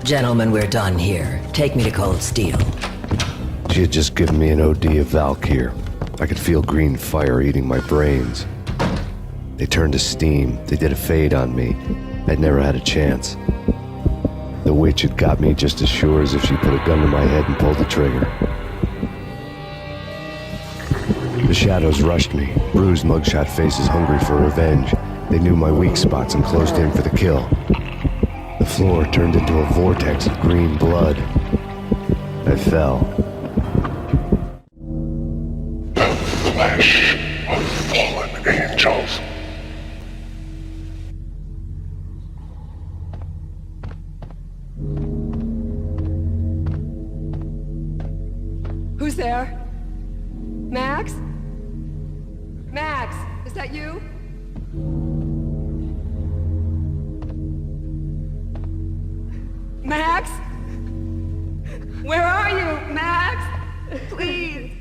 Gentlemen, we're done here. Take me to Cold Steel. She had just given me an OD of Valkyr. I could feel green fire eating my brains. They turned to steam. They did a fade on me. I'd never had a chance. The witch had got me just as sure as if she put a gun to my head and pulled the trigger. The shadows rushed me, bruised mugshot faces hungry for revenge. They knew my weak spots and closed in for the kill. The floor turned into a vortex of green blood. I fell. The flesh of fallen angels. Who's there? Max? Max, is that you? Max? Where are you, Max? Please.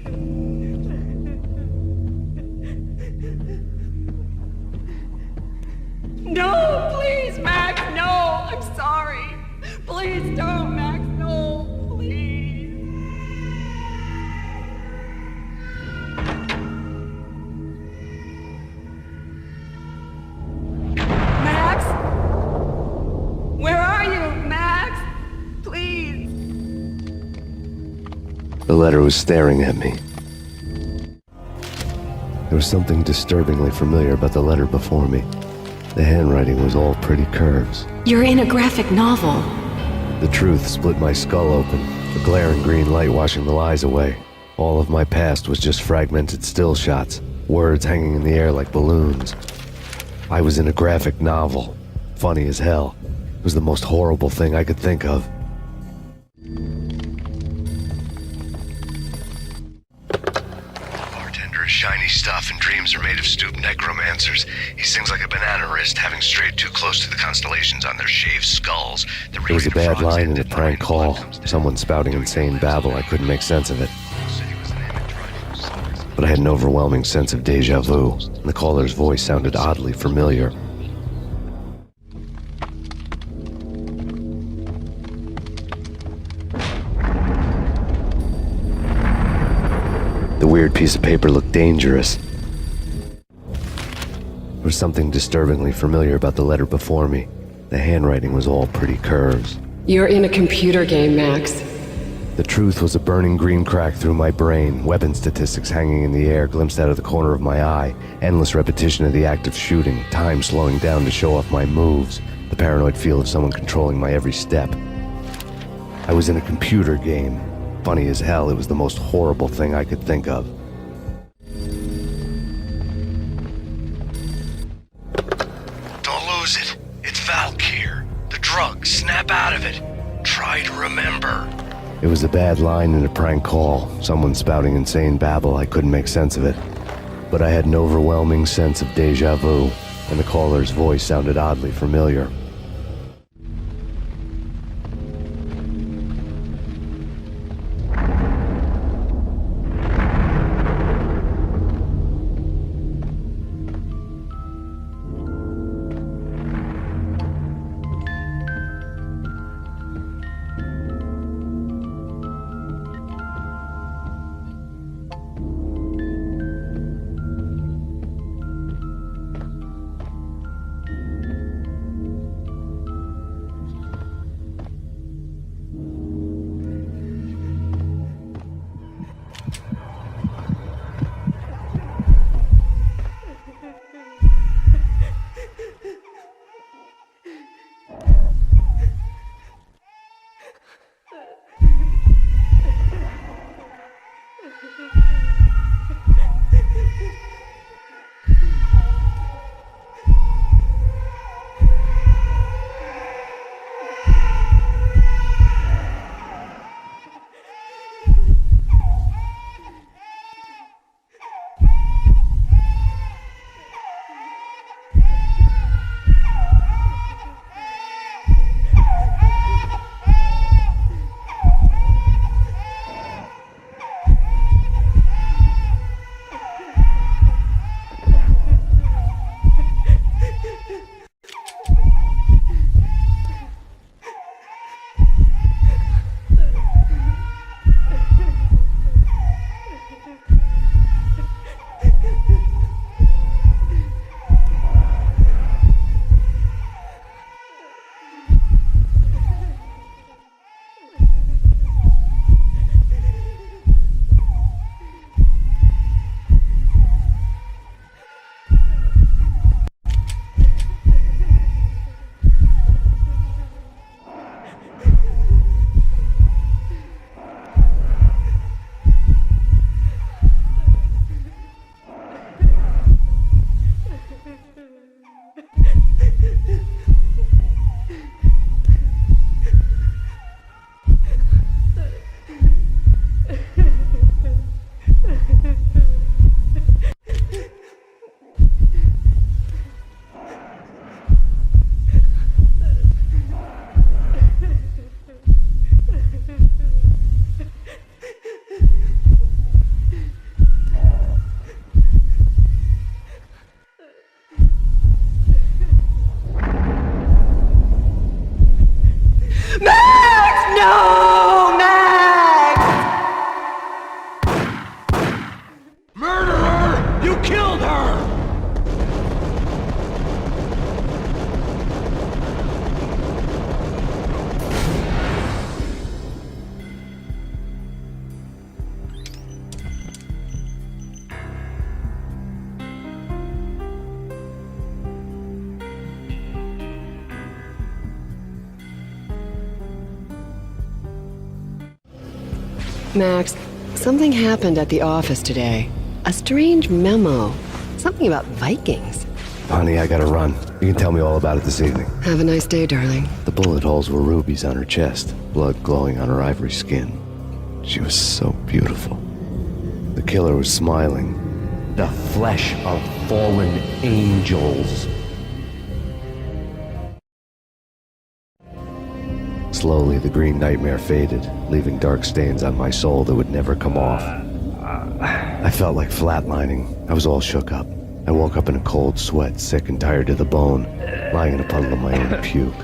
No, please, Max, no. I'm sorry. Please don't, Max, no, please. Max? Where are you, Max? Please. The letter was staring at me. There was something disturbingly familiar about the letter before me. The handwriting was all pretty curves. You're in a graphic novel. The truth split my skull open, a glaring green light washing the lies away. All of my past was just fragmented still shots, words hanging in the air like balloons. I was in a graphic novel. Funny as hell. It was the most horrible thing I could think of. Bartender is shiny stuff and dreams are made of stooped necromancers. He sings like a banana wrist, having strayed too close to the constellations on their shaved skulls. There was a bad line in a prank call. Someone spouting insane babble. I couldn't make sense of it. But I had an overwhelming sense of deja vu, and the caller's voice sounded oddly familiar. The weird piece of paper looked dangerous. There was something disturbingly familiar about the letter before me. The handwriting was all pretty curves. You're in a computer game, Max. The truth was a burning green crack through my brain, weapon statistics hanging in the air, glimpsed out of the corner of my eye, endless repetition of the act of shooting, time slowing down to show off my moves, the paranoid feel of someone controlling my every step. I was in a computer game. Funny as hell, it was the most horrible thing I could think of. Don't lose it. It's Valkyr. The drug. Snap out of it. Try to remember. It was a bad line in a prank call. Someone spouting insane babble. I couldn't make sense of it. But I had an overwhelming sense of deja vu, and the caller's voice sounded oddly familiar. Max! No! Max! Murderer! You killed her! Max, something happened at the office today. A strange memo. Something about Vikings. Honey, I gotta run. You can tell me all about it this evening. Have a nice day, darling. The bullet holes were rubies on her chest, blood glowing on her ivory skin. She was so beautiful. The killer was smiling. The flesh of fallen angels. Slowly, the green nightmare faded, leaving dark stains on my soul that would never come off. I felt like flatlining. I was all shook up. I woke up in a cold sweat, sick and tired to the bone, lying in a puddle of my own puke.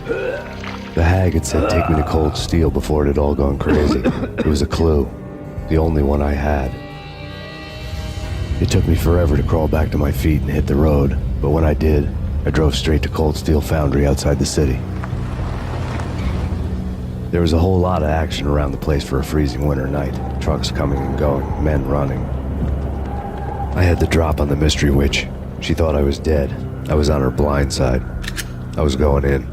The hag had said take me to Cold Steel before it had all gone crazy. It was a clue, the only one I had. It took me forever to crawl back to my feet and hit the road, but when I did, I drove straight to Cold Steel Foundry outside the city. There was a whole lot of action around the place for a freezing winter night. Trucks coming and going, men running. I had the drop on the mystery witch. She thought I was dead. I was on her blind side. I was going in.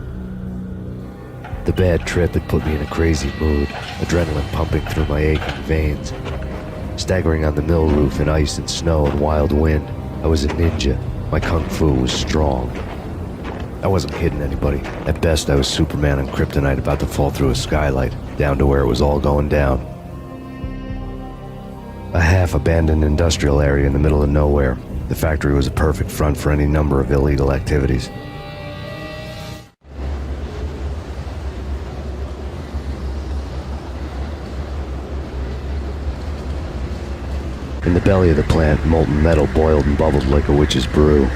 The bad trip had put me in a crazy mood, adrenaline pumping through my aching veins. Staggering on the mill roof in ice and snow and wild wind, I was a ninja. My kung fu was strong. I wasn't kidding anybody. At best, I was Superman on Kryptonite about to fall through a skylight, down to where it was all going down. A half-abandoned industrial area in the middle of nowhere. The factory was a perfect front for any number of illegal activities. In the belly of the plant, molten metal boiled and bubbled like a witch's brew.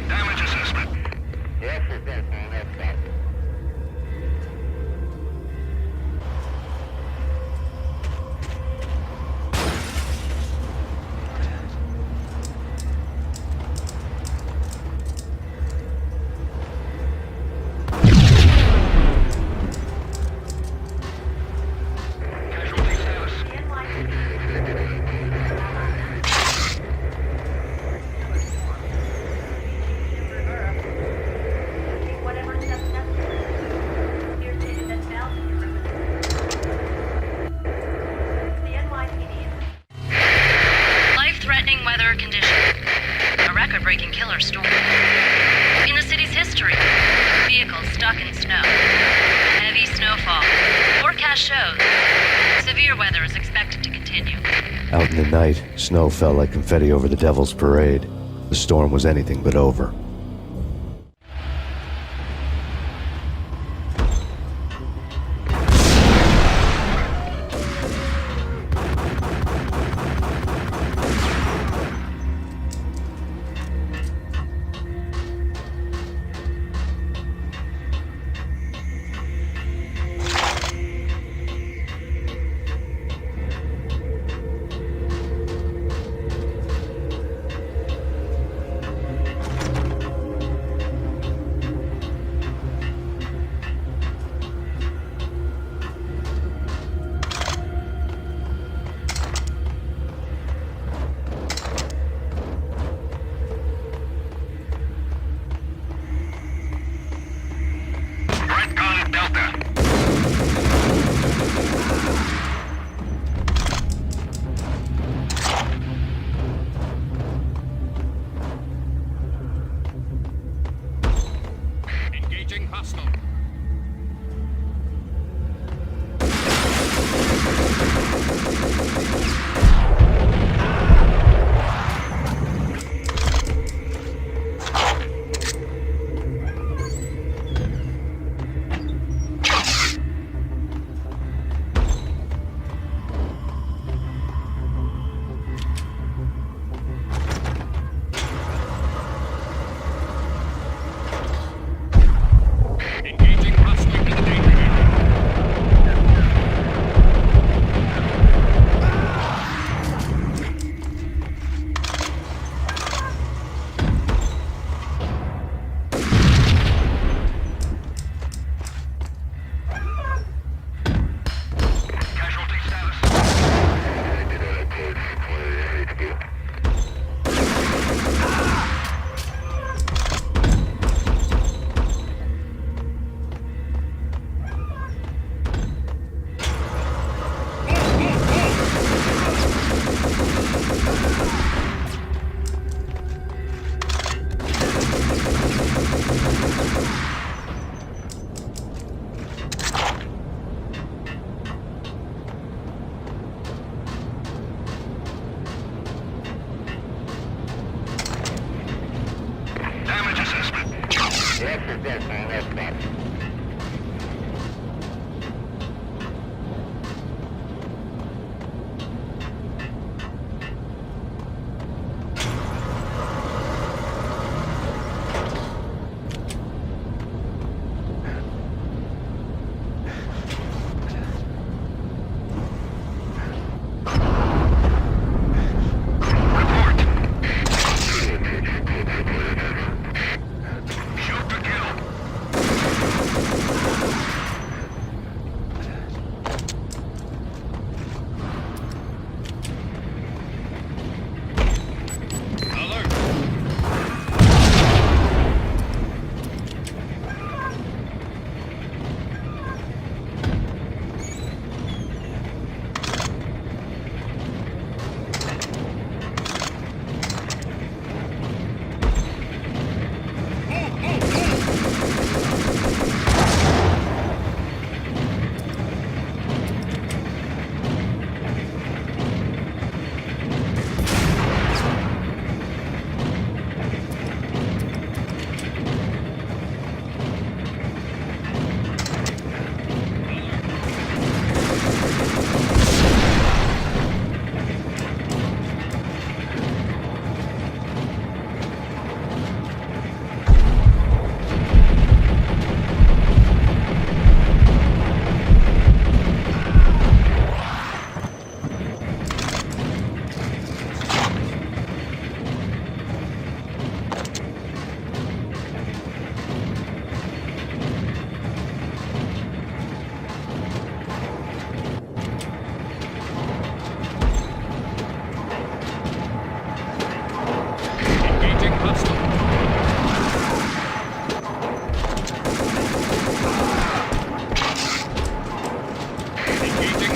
Damage assessment. Casualty status. Life-threatening weather conditions. A record-breaking killer storm. In the city's history, vehicles stuck in snow. Heavy snowfall. Forecast shows severe weather is expected to continue. Out in the night, snow fell like confetti over the Devil's Parade. The storm was anything but over. Redcon Delta. Engaging hostile. Shoot to kill. Alert. Engaging hostile. Engaging.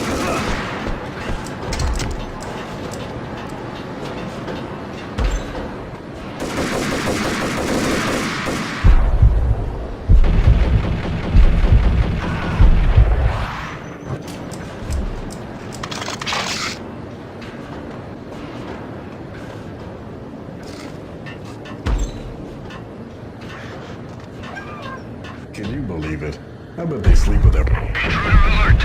Can you believe it? I bet they sleep with their... Intruder alert.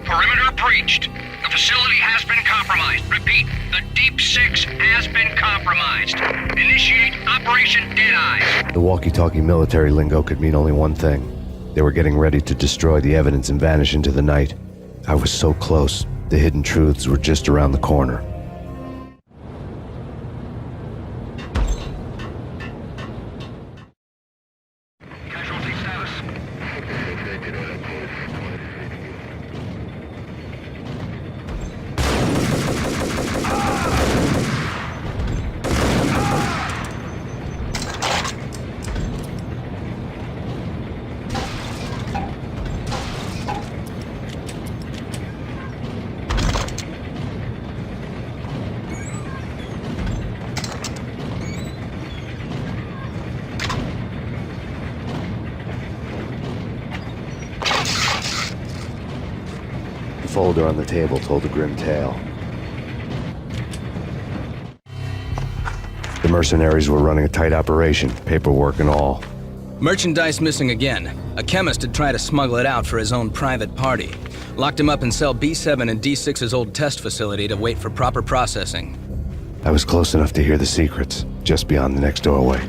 Perimeter breached. The facility has been compromised. Repeat, the Deep Six has been compromised. Initiate Operation Deadeye. The walkie-talkie military lingo could mean only one thing. They were getting ready to destroy the evidence and vanish into the night. I was so close. The hidden truths were just around the corner. Casualty status. The folder on the table told a grim tale. The mercenaries were running a tight operation, paperwork and all. Merchandise missing again. A chemist had tried to smuggle it out for his own private party. Locked him up in cell B7 in D6's old test facility to wait for proper processing. I was close enough to hear the secrets, just beyond the next doorway.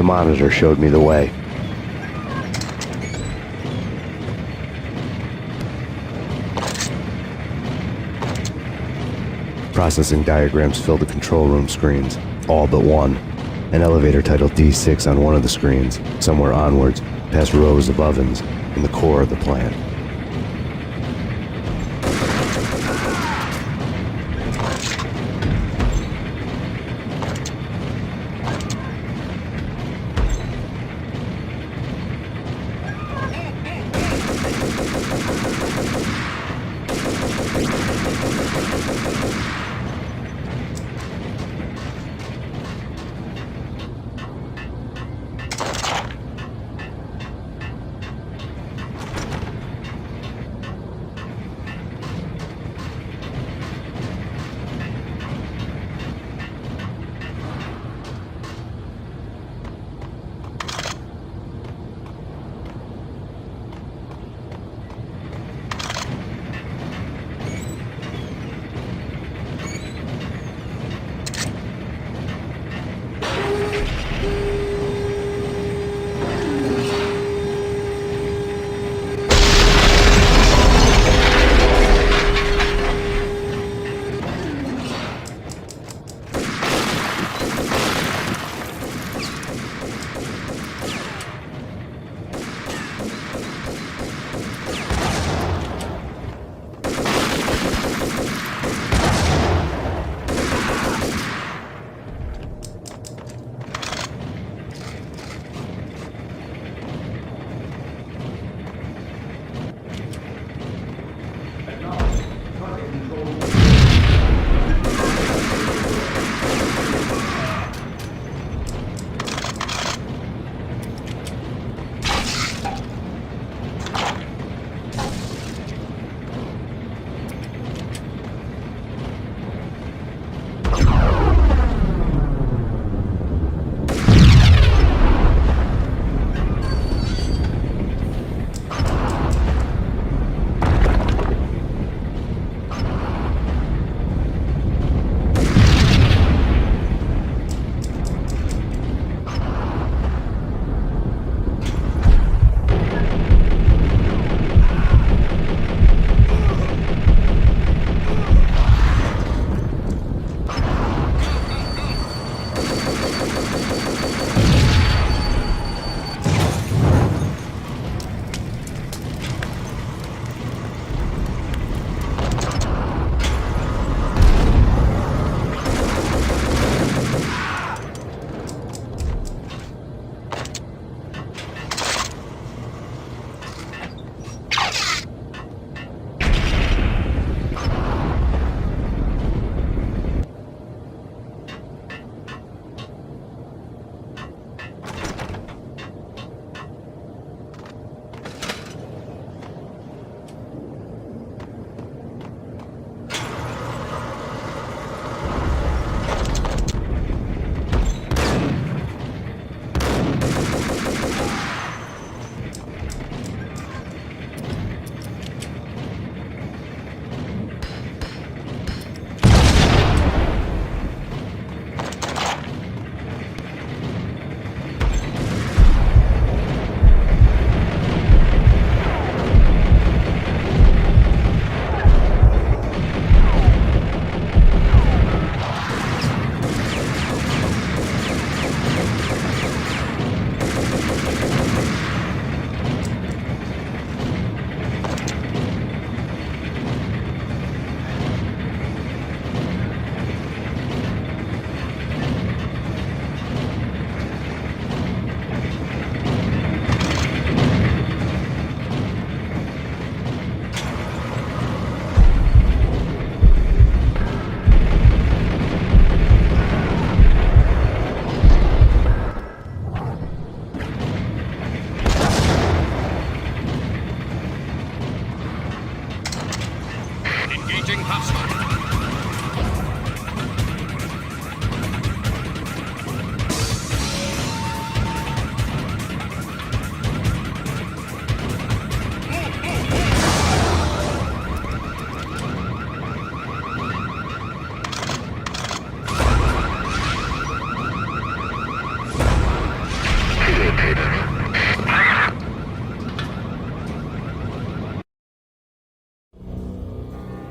monitor showed me the way. Processing diagrams filled the control room screens, all but one. An elevator titled D6 on one of the screens, somewhere onwards, past rows of ovens, in the core of the plant.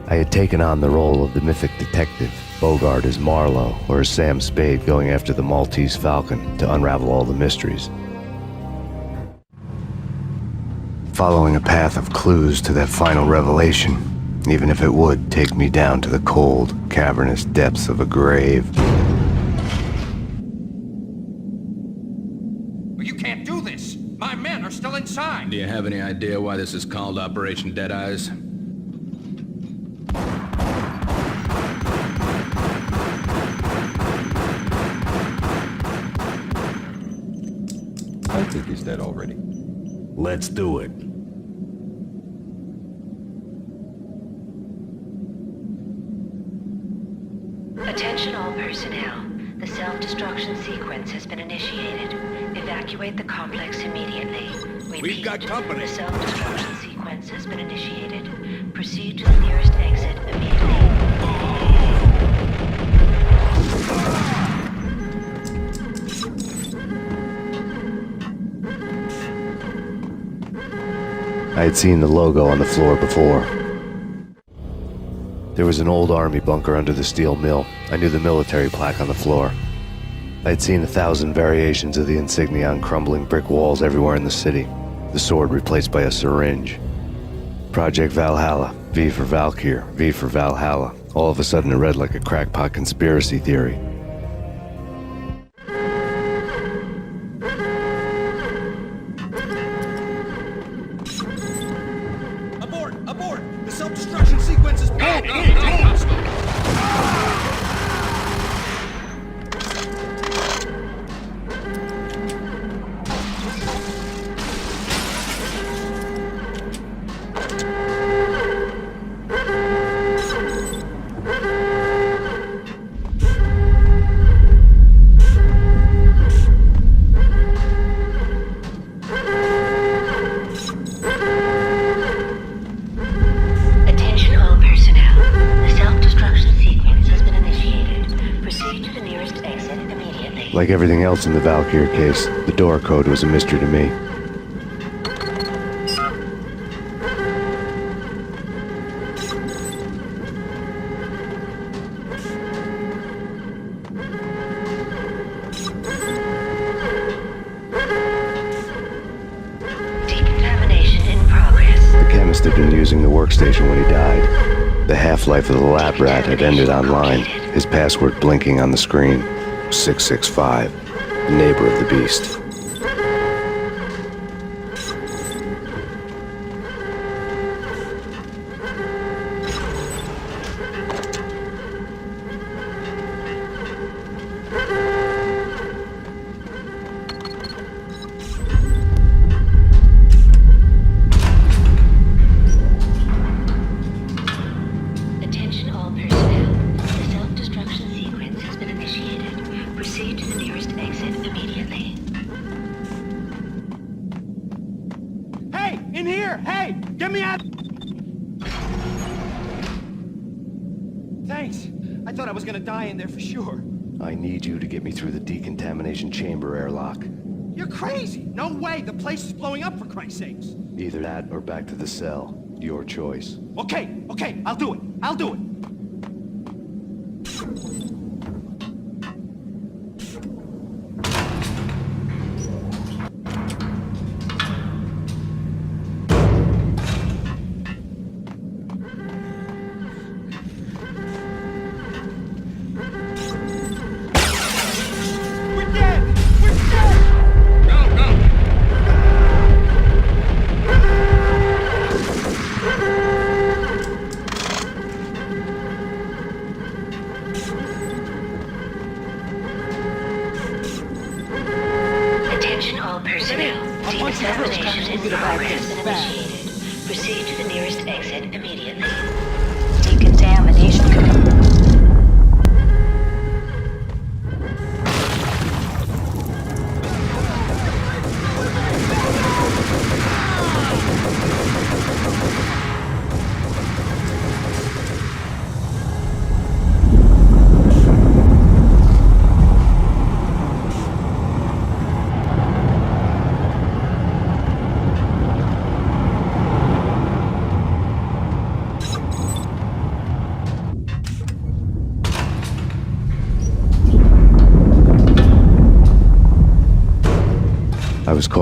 I had taken on the role of the mythic detective, Bogart as Marlowe, or as Sam Spade going after the Maltese Falcon to unravel all the mysteries. Following a path of clues to that final revelation, even if it would take me down to the cold, cavernous depths of a grave. You can't do this! My men are still inside! Do you have any idea why this is called Operation Dead Eyes? I think he's dead already. Let's do it. Attention all personnel. The self-destruction sequence has been initiated. Evacuate the complex immediately. Repeat, We've got company. The self-destruction sequence has been initiated. Proceed to the nearest exit immediately. I had seen the logo on the floor before. There was an old army bunker under the steel mill. I knew the military plaque on the floor. I had seen 1,000 variations of the insignia on crumbling brick walls everywhere in the city. The sword replaced by a syringe. Project Valhalla, V for Valkyr, V for Valhalla. All of a sudden it read like a crackpot conspiracy theory. Abort! Abort! The self-destruction sequence is... Attention all personnel. The self-destruction sequence has been initiated. Proceed to the nearest exit immediately. Like everything else in the Valkyr case, the door code was a mystery to me. Decontamination in progress. The chemist had been using the workstation when he died. The half-life of the lab rat had ended online, his password blinking on the screen. 665, neighbor of the beast. Attention all personnel. The self-destruction sequence has been initiated. Proceed to the nearest exit immediately. Hey! In here! Hey! Get me out! Thanks. I thought I was gonna die in there for sure. I need you to get me through the decontamination chamber airlock. You're crazy! No way! The place is blowing up, for Christ's sakes! Either that or back to the cell. Your choice. Okay, okay, I'll do it. I'll do it. We're dead! We're dead! No, no! Attention all personnel. Decontamination in progress has been initiated. Proceed to the nearest exit immediately. Decontamination.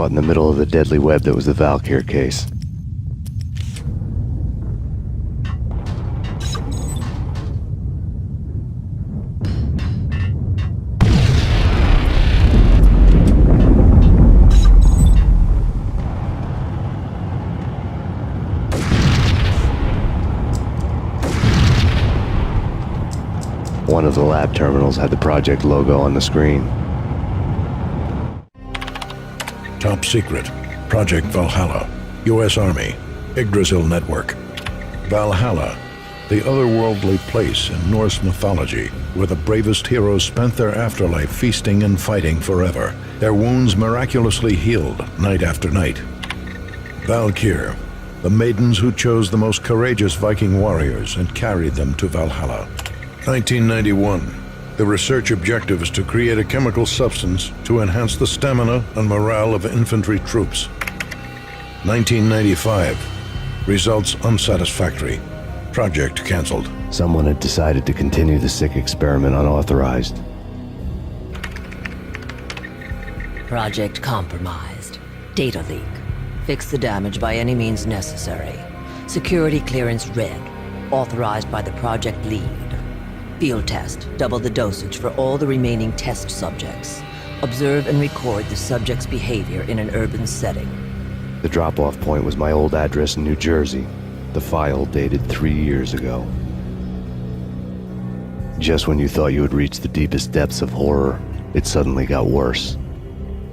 caught in the middle of the deadly web that was the Valkyr case. One of the lab terminals had the project logo on the screen. Top secret. Project Valhalla. U.S. Army. Yggdrasil Network. Valhalla, the otherworldly place in Norse mythology where the bravest heroes spent their afterlife feasting and fighting forever, their wounds miraculously healed night after night. Valkyr, the maidens who chose the most courageous Viking warriors and carried them to Valhalla. 1991. The research objective is to create a chemical substance to enhance the stamina and morale of infantry troops. 1995. Results unsatisfactory. Project cancelled. Someone had decided to continue the sick experiment unauthorized. Project compromised. Data leak. Fix the damage by any means necessary. Security clearance red. Authorized by the project lead. Field test. Double the dosage for all the remaining test subjects. Observe and record the subject's behavior in an urban setting. The drop-off point was my old address in New Jersey. The file dated 3 years ago. Just when you thought you had reached the deepest depths of horror, it suddenly got worse.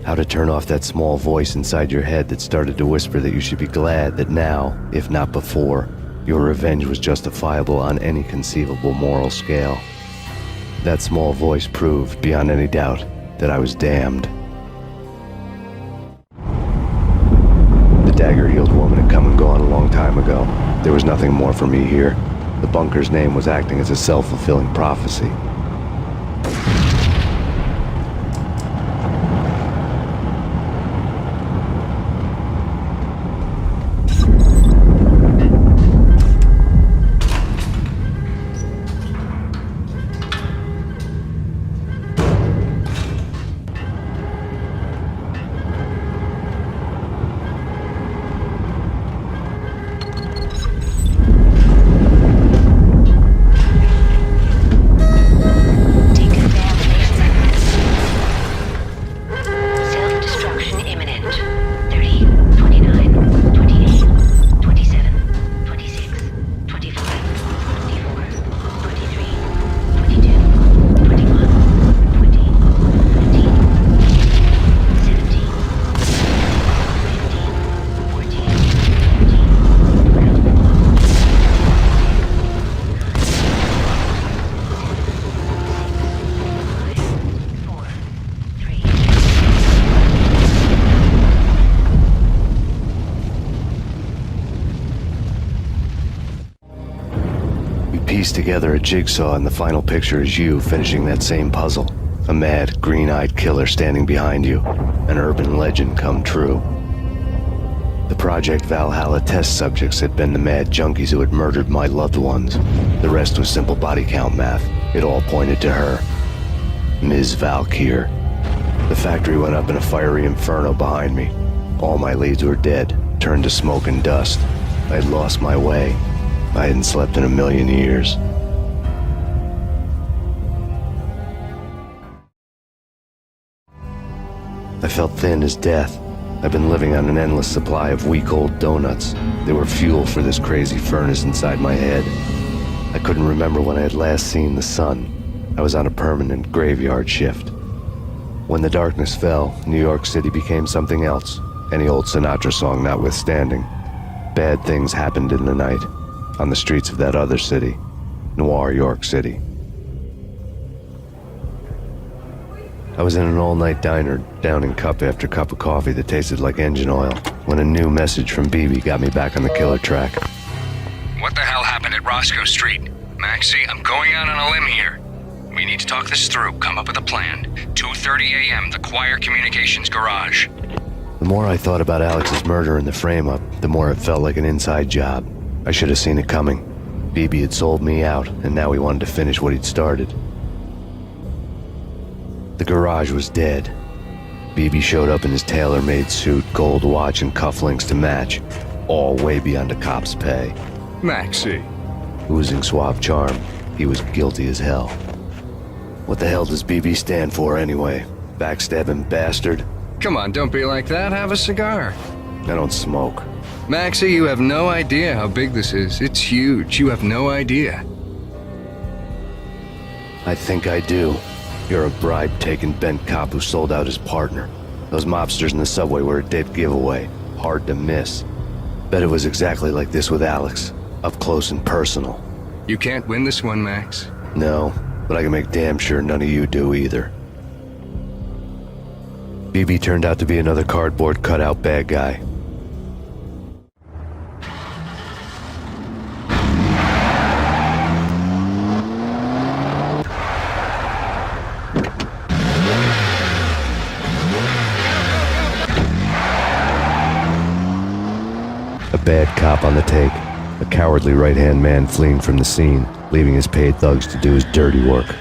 How to turn off that small voice inside your head that started to whisper that you should be glad that now, if not before, your revenge was justifiable on any conceivable moral scale. That small voice proved, beyond any doubt, that I was damned. The dagger-heeled woman had come and gone a long time ago. There was nothing more for me here. The bunker's name was acting as a self-fulfilling prophecy. Piece together a jigsaw, and the final picture is you finishing that same puzzle. A mad, green-eyed killer standing behind you. An urban legend come true. The Project Valhalla test subjects had been the mad junkies who had murdered my loved ones. The rest was simple body count math. It all pointed to her. Ms. Valkyr. The factory went up in a fiery inferno behind me. All my leads were dead, turned to smoke and dust. I had lost my way. I hadn't slept in a million years. I felt thin as death. I've been living on an endless supply of week-old donuts. They were fuel for this crazy furnace inside my head. I couldn't remember when I had last seen the sun. I was on a permanent graveyard shift. When the darkness fell, New York City became something else, any old Sinatra song notwithstanding. Bad things happened in the night. On the streets of that other city, Noir York City. I was in an all-night diner, downing cup after cup of coffee that tasted like engine oil, when a new message from BB got me back on the killer track. What the hell happened at Roscoe Street? Maxie, I'm going out on a limb here. We need to talk this through, come up with a plan. 2:30 a.m., the Choir Communications Garage. The more I thought about Alex's murder and the frame-up, the more it felt like an inside job. I should have seen it coming. BB had sold me out, and now he wanted to finish what he'd started. The garage was dead. BB showed up in his tailor-made suit, gold watch, and cufflinks to match, all way beyond a cop's pay. Maxie. Oozing suave charm, he was guilty as hell. What the hell does BB stand for anyway? Backstabbing bastard? Come on, don't be like that. Have a cigar. I don't smoke. Maxie, you have no idea how big this is. It's huge. You have no idea. I think I do. You're a bribe-taking bent cop who sold out his partner. Those mobsters in the subway were a dead giveaway. Hard to miss. Bet it was exactly like this with Alex. Up close and personal. You can't win this one, Max. No, but I can make damn sure none of you do either. BB turned out to be another cardboard cutout bad guy. A bad cop on the take, a cowardly right-hand man fleeing from the scene, leaving his paid thugs to do his dirty work.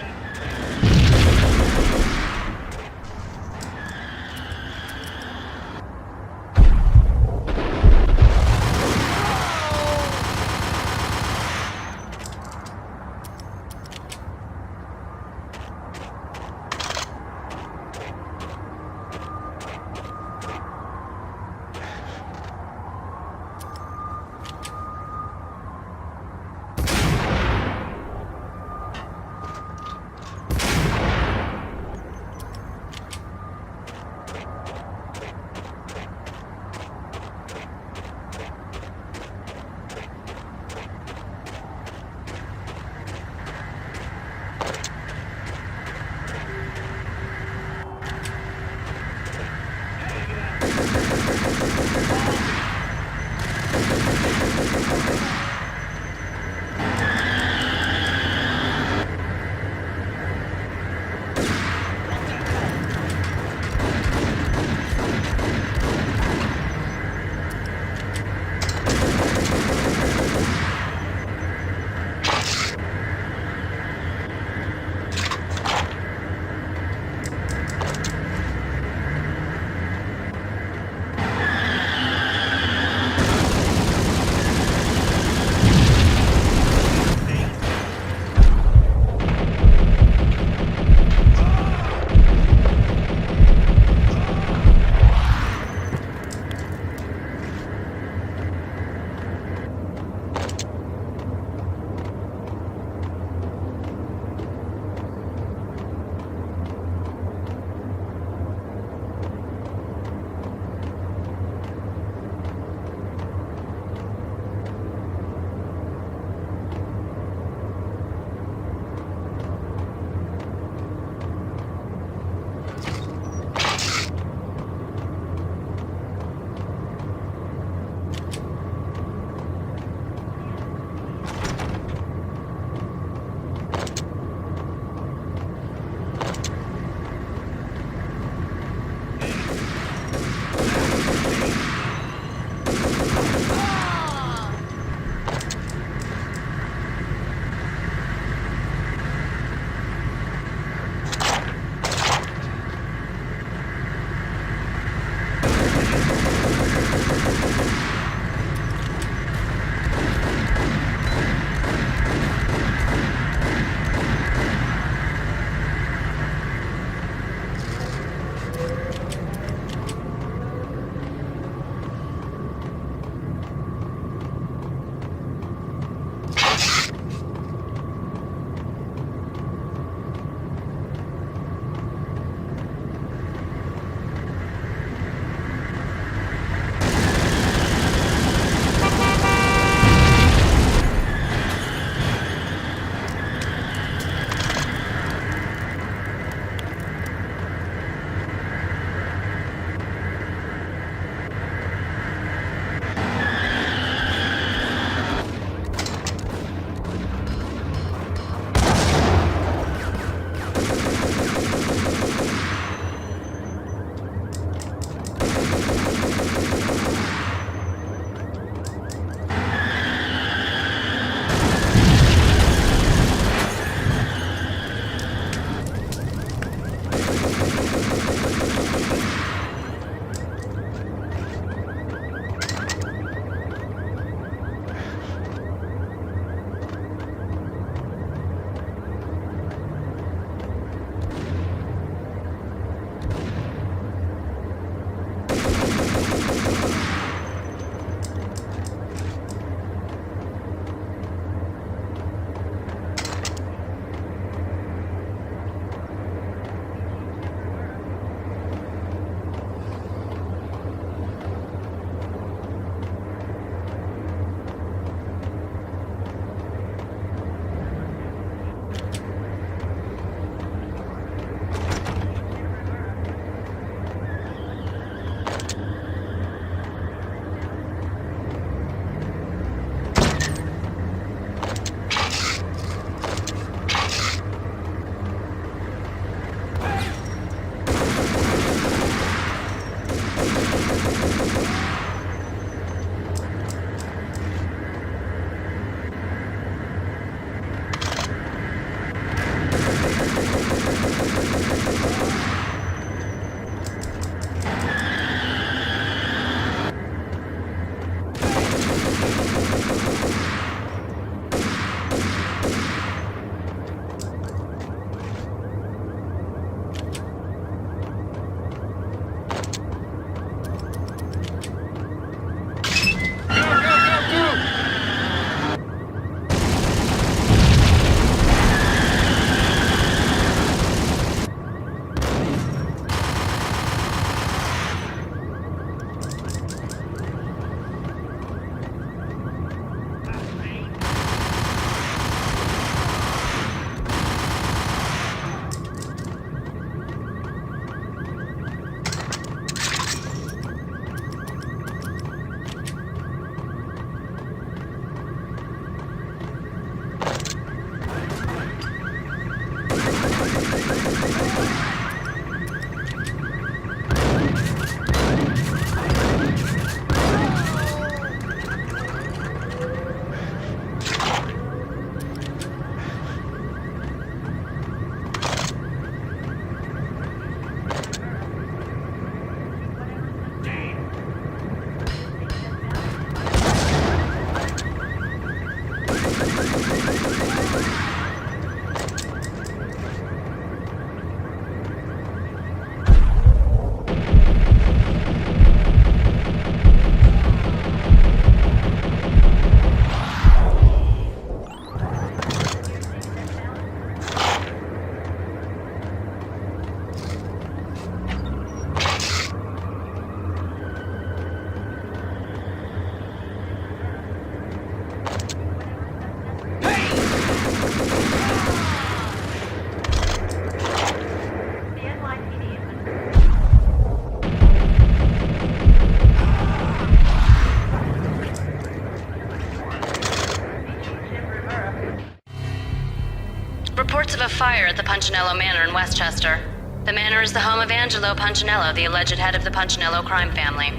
of a fire at the Punchinello Manor in Westchester. The manor is the home of Angelo Punchinello, the alleged head of the Punchinello crime family.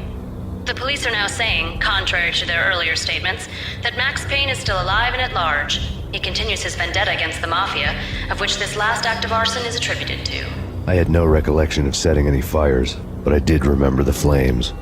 The police are now saying, contrary to their earlier statements, that Max Payne is still alive and at large. He continues his vendetta against the Mafia, of which this last act of arson is attributed to. I had no recollection of setting any fires, but I did remember the flames.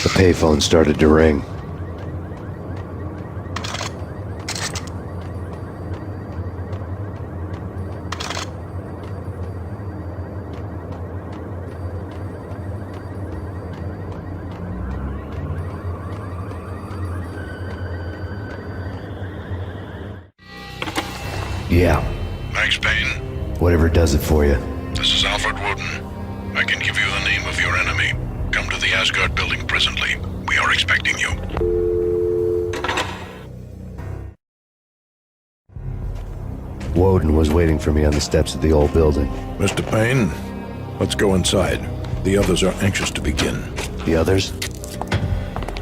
The payphone started to ring. Yeah. Max Payne? Whatever does it for you. This is Alfred Woden. I can give you the name of your enemy. Come to the Asgard building presently. We are expecting you. Woden was waiting for me on the steps of the old building. Mr. Payne, let's go inside. The others are anxious to begin. The others?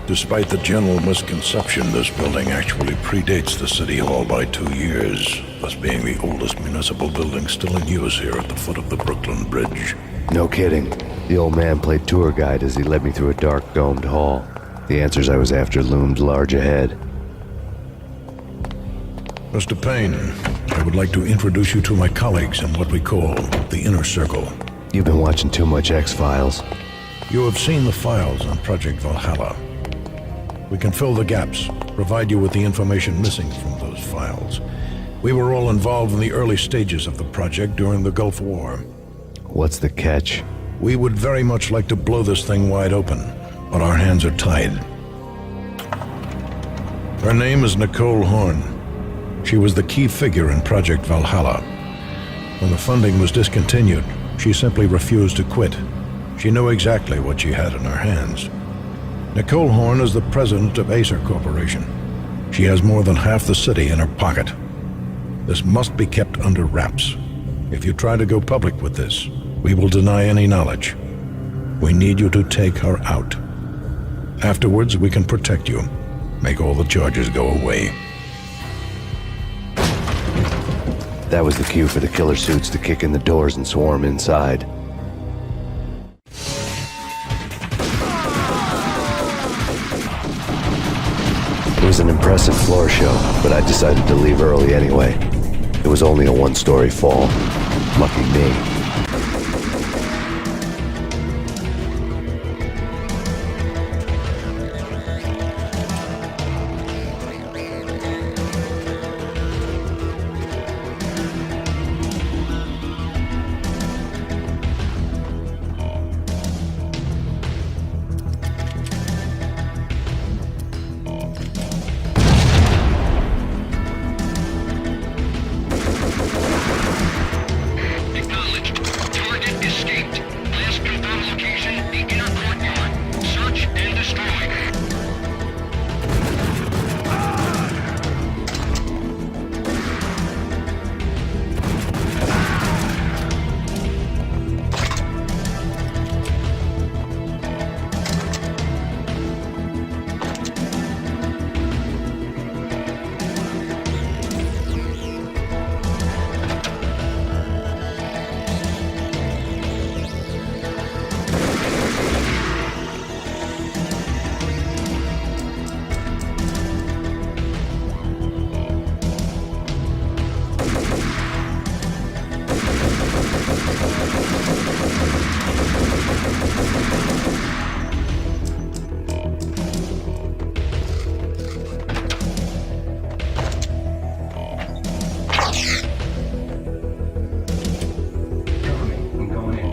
Despite the general misconception, this building actually predates the City Hall by 2 years, thus being the oldest municipal building still in use here at the foot of the Brooklyn Bridge. No kidding. The old man played tour guide as he led me through a dark, domed hall. The answers I was after loomed large ahead. Mr. Payne, I would like to introduce you to my colleagues in what we call the Inner Circle. You've been watching too much X-Files. You have seen the files on Project Valhalla. We can fill the gaps, provide you with the information missing from those files. We were all involved in the early stages of the project during the Gulf War. What's the catch? We would very much like to blow this thing wide open, but our hands are tied. Her name is Nicole Horn. She was the key figure in Project Valhalla. When the funding was discontinued, she simply refused to quit. She knew exactly what she had in her hands. Nicole Horn is the president of Acer Corporation. She has more than half the city in her pocket. This must be kept under wraps. If you try to go public with this, we will deny any knowledge. We need you to take her out. Afterwards, we can protect you. Make all the charges go away. That was the cue for the killer suits to kick in the doors and swarm inside. It was an impressive floor show, but I decided to leave early anyway. It was only a one-story fall. Lucky me.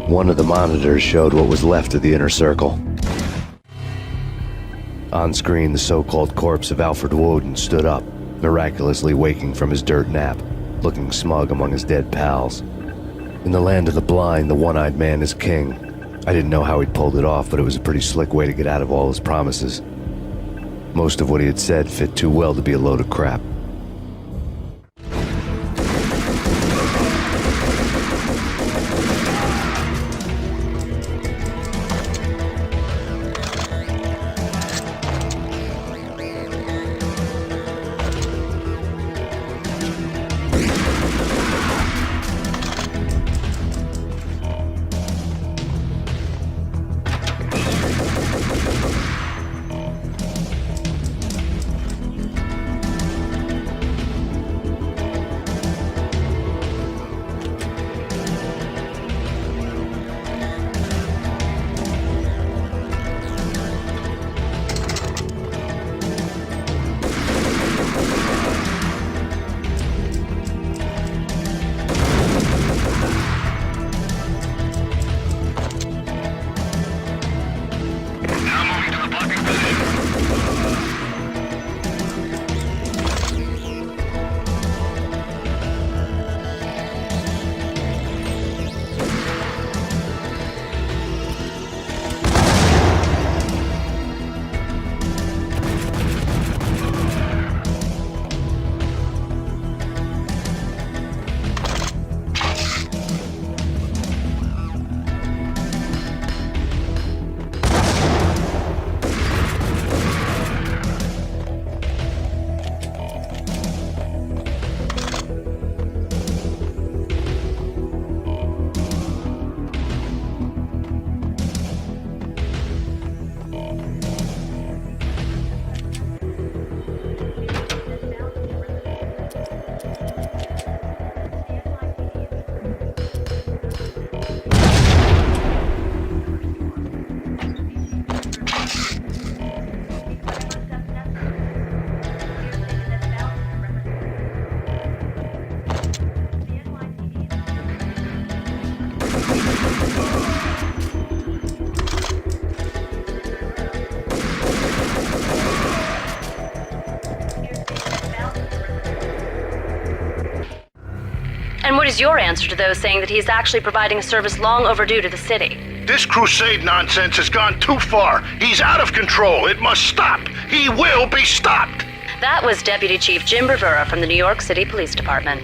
One of the monitors showed what was left of the Inner Circle. On screen, the so-called corpse of Alfred Woden stood up, miraculously waking from his dirt nap, looking smug among his dead pals. In the land of the blind, the one-eyed man is king. I didn't know how he'd pulled it off, but it was a pretty slick way to get out of all his promises. Most of what he had said fit too well to be a load of crap. is your answer to those saying that he's actually providing a service long overdue to the city? This crusade nonsense has gone too far. He's out of control. It must stop. He will be stopped. That was Deputy Chief Jim Rivera from the New York City Police Department.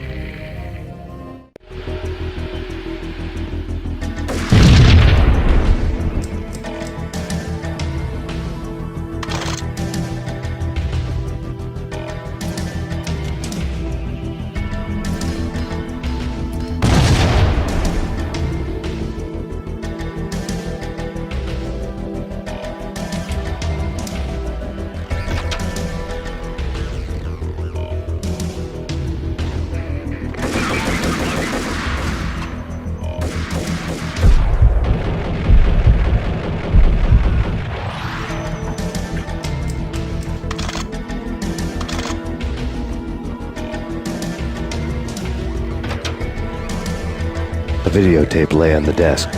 A videotape lay on the desk.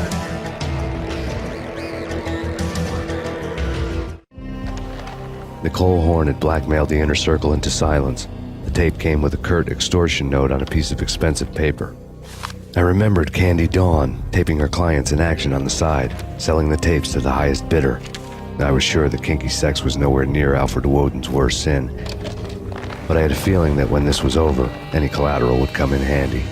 Nicole Horn had blackmailed the inner circle into silence. The tape came with a curt extortion note on a piece of expensive paper. I remembered Candy Dawn taping her clients in action on the side, selling the tapes to the highest bidder. I was sure that kinky sex was nowhere near Alfred Woden's worst sin, but I had a feeling that when this was over, any collateral would come in handy.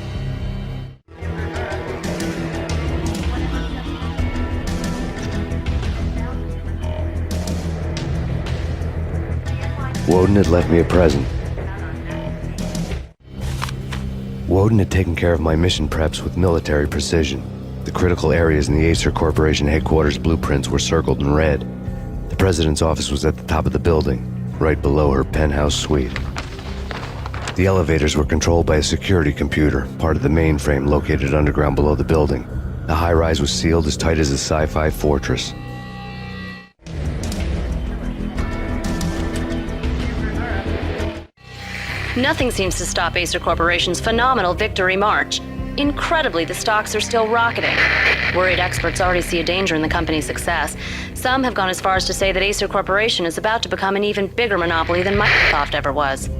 Woden had left me a present. Woden had taken care of my mission preps with military precision. The critical areas in the Acer Corporation headquarters blueprints were circled in red. The president's office was at the top of the building, right below her penthouse suite. The elevators were controlled by a security computer, part of the mainframe located underground below the building. The high-rise was sealed as tight as a sci-fi fortress. Nothing seems to stop Acer Corporation's phenomenal victory march. Incredibly, the stocks are still rocketing. Worried experts already see a danger in the company's success. Some have gone as far as to say that Acer Corporation is about to become an even bigger monopoly than Microsoft ever was.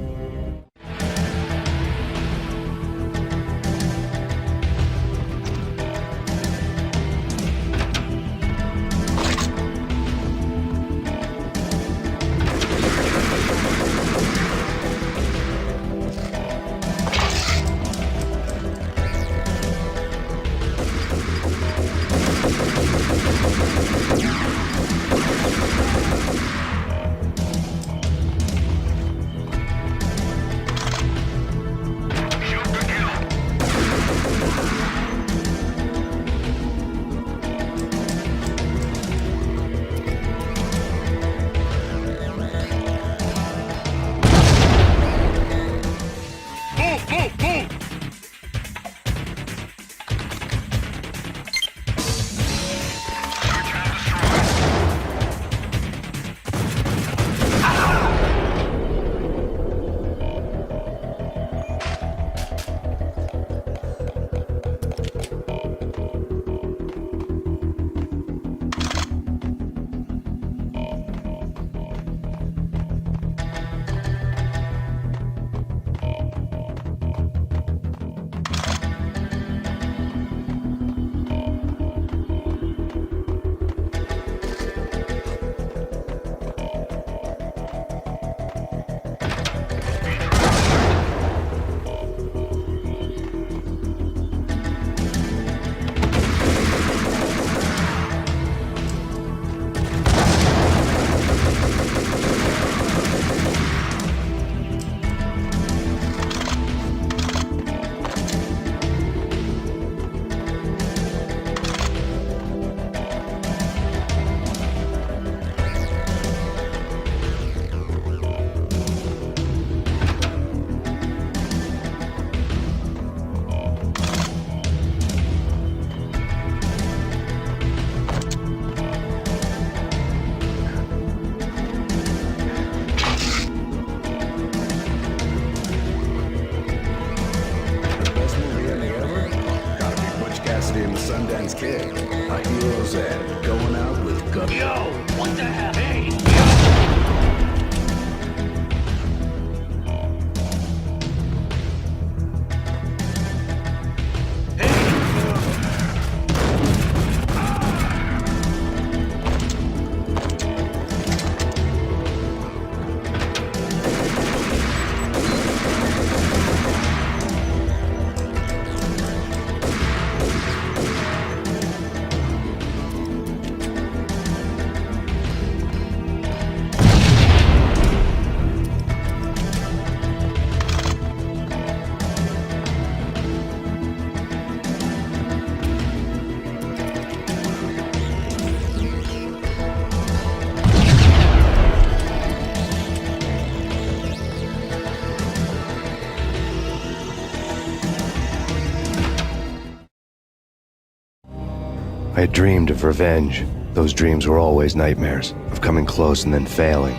I had dreamed of revenge. Those dreams were always nightmares, of coming close and then failing.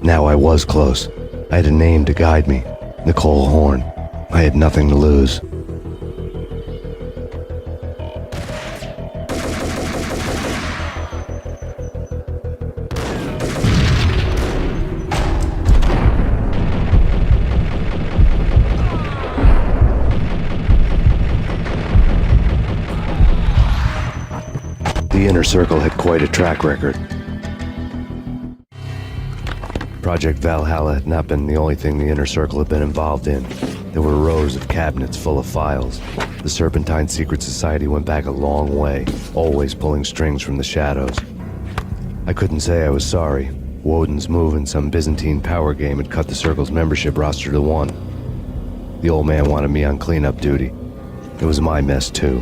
Now I was close. I had a name to guide me, Nicole Horn. I had nothing to lose. The Inner Circle had quite a track record. Project Valhalla had not been the only thing the Inner Circle had been involved in. There were rows of cabinets full of files. The Serpentine Secret Society went back a long way, always pulling strings from the shadows. I couldn't say I was sorry. Woden's move in some Byzantine power game had cut the Circle's membership roster to 1. The old man wanted me on cleanup duty. It was my mess, too.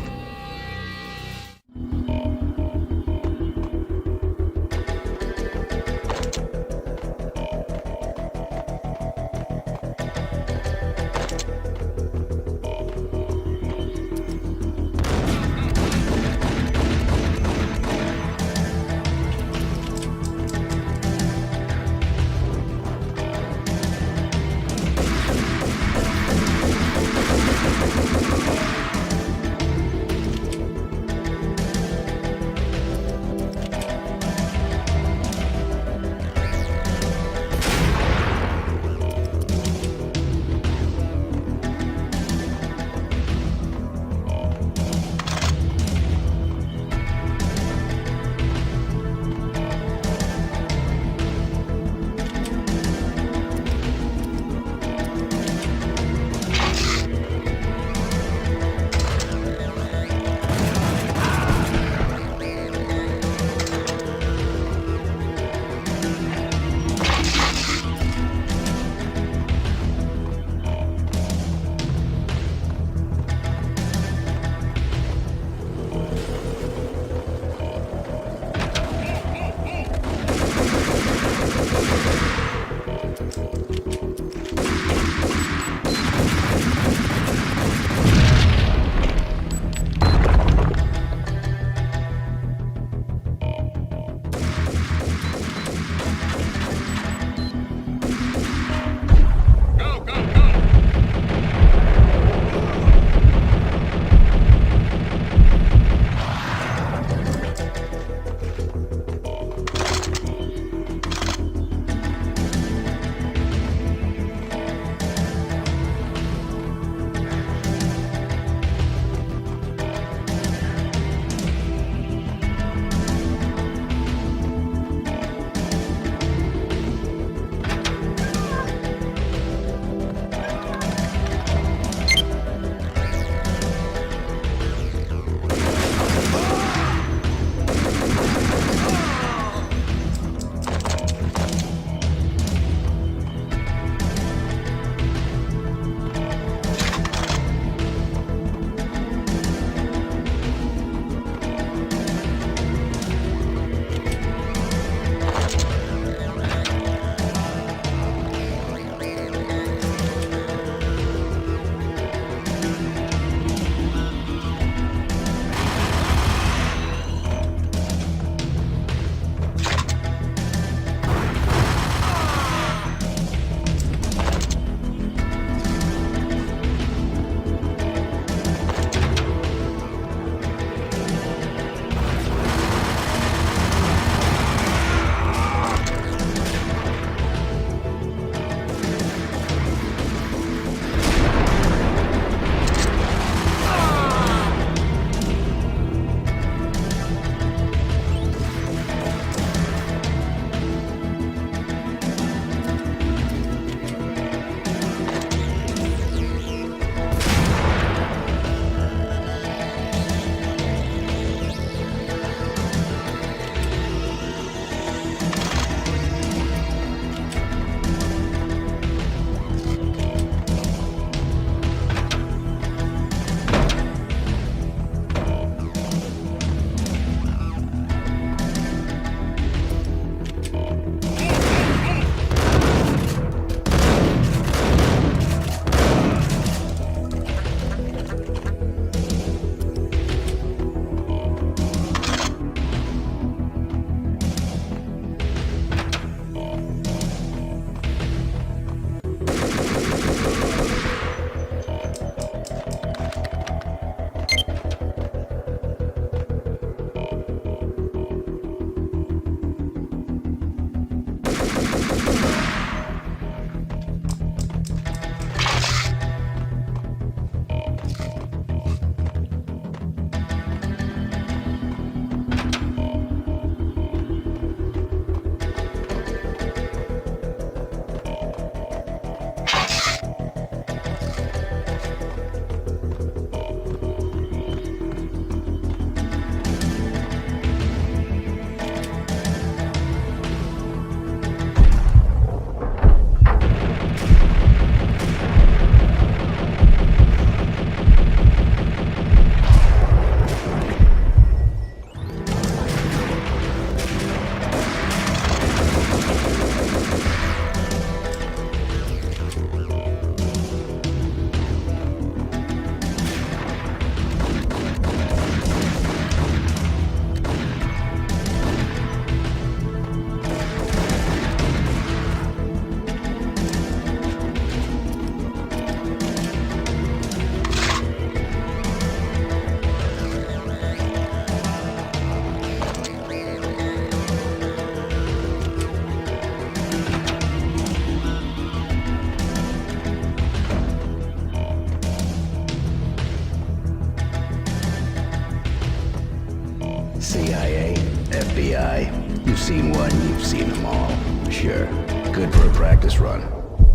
Sure, good for a practice run.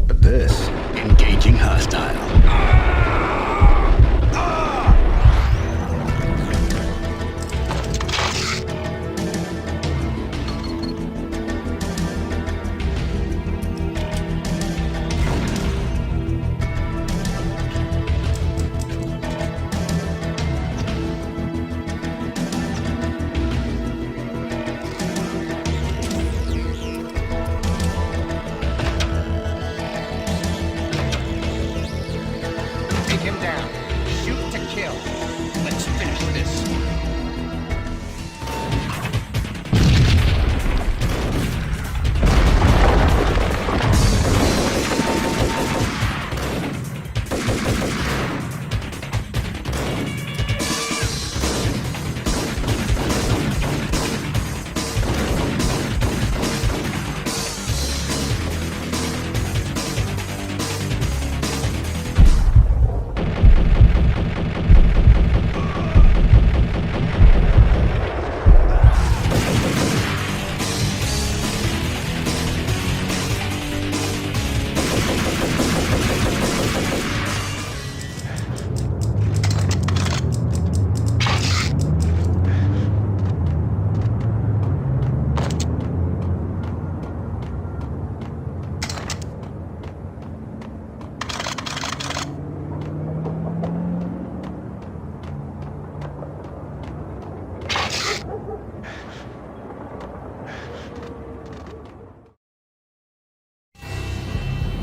But this, engaging hostile. Take him down. Shoot to kill. Let's finish this.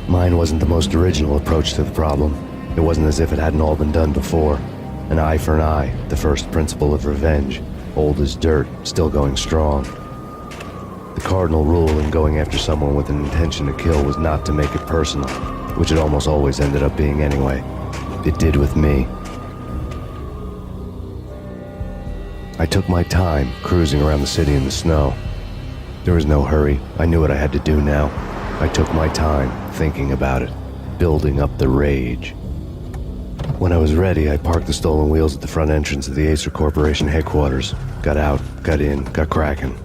Mine wasn't the most original approach to the problem. It wasn't as if it hadn't all been done before. An eye for an eye, the first principle of revenge. Old as dirt, still going strong. The cardinal rule in going after someone with an intention to kill was not to make it personal, which it almost always ended up being anyway. It did with me. I took my time, cruising around the city in the snow. There was no hurry. I knew what I had to do now. I took my time, thinking about it, building up the rage. When I was ready, I parked the stolen wheels at the front entrance of the Acer Corporation headquarters. Got out, got in, got cracking.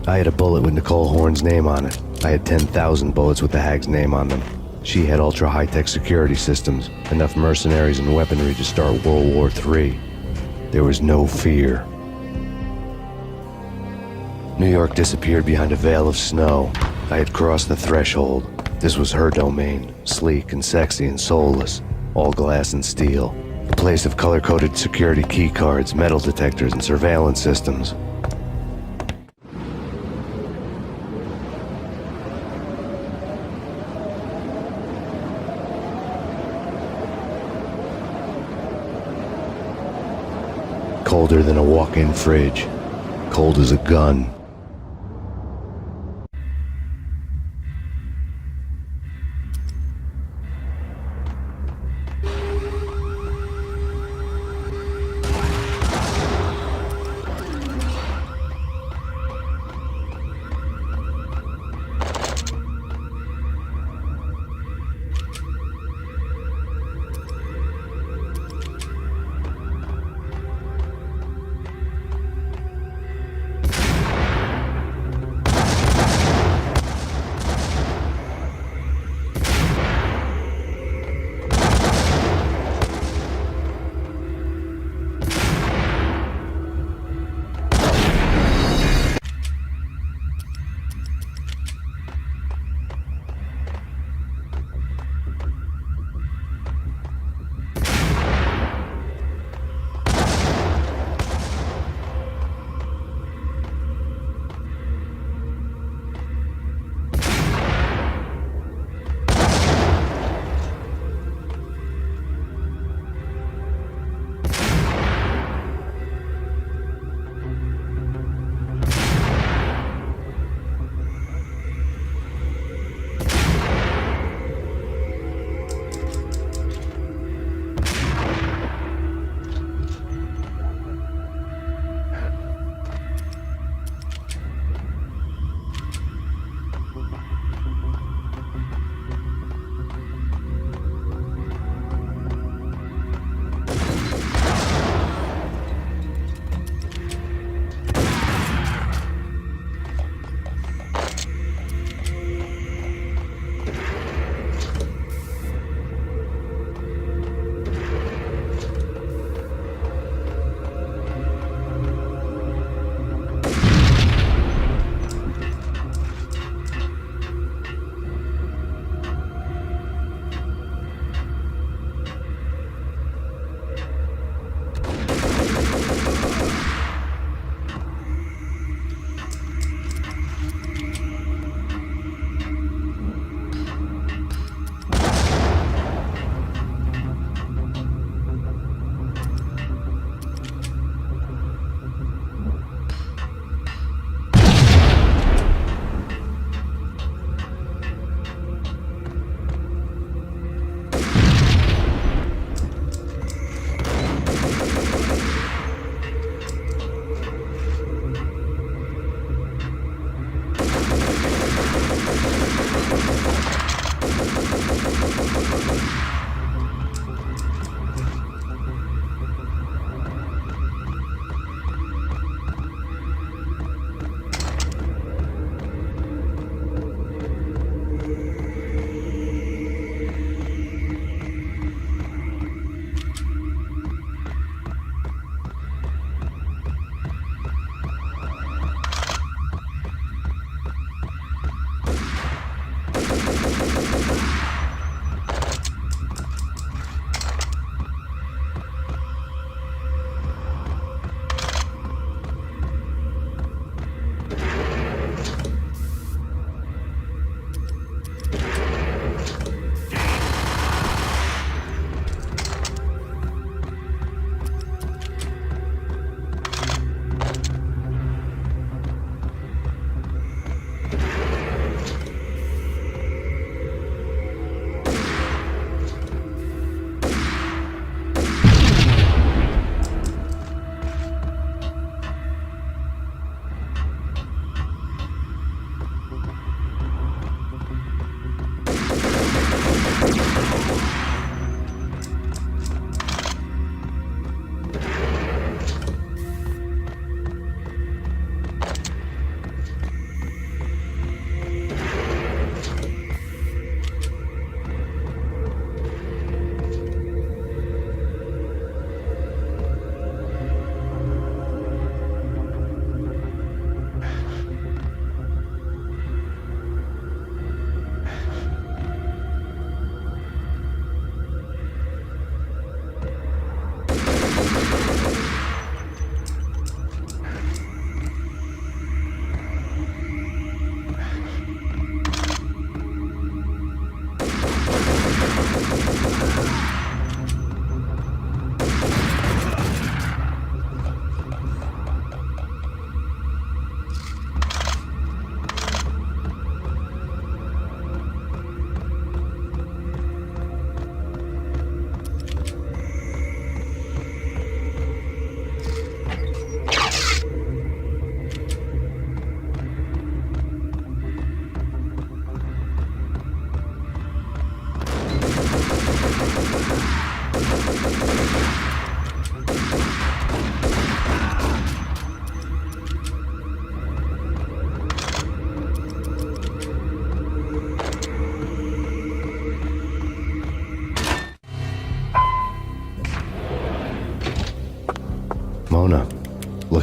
I had a bullet with Nicole Horn's name on it. I had 10,000 bullets with the Hag's name on them. She had ultra-high-tech security systems, enough mercenaries and weaponry to start World War III. There was no fear. New York disappeared behind a veil of snow. I had crossed the threshold. This was her domain, sleek and sexy and soulless, all glass and steel. A place of color-coded security keycards, metal detectors, and surveillance systems. Colder than a walk-in fridge. Cold as a gun.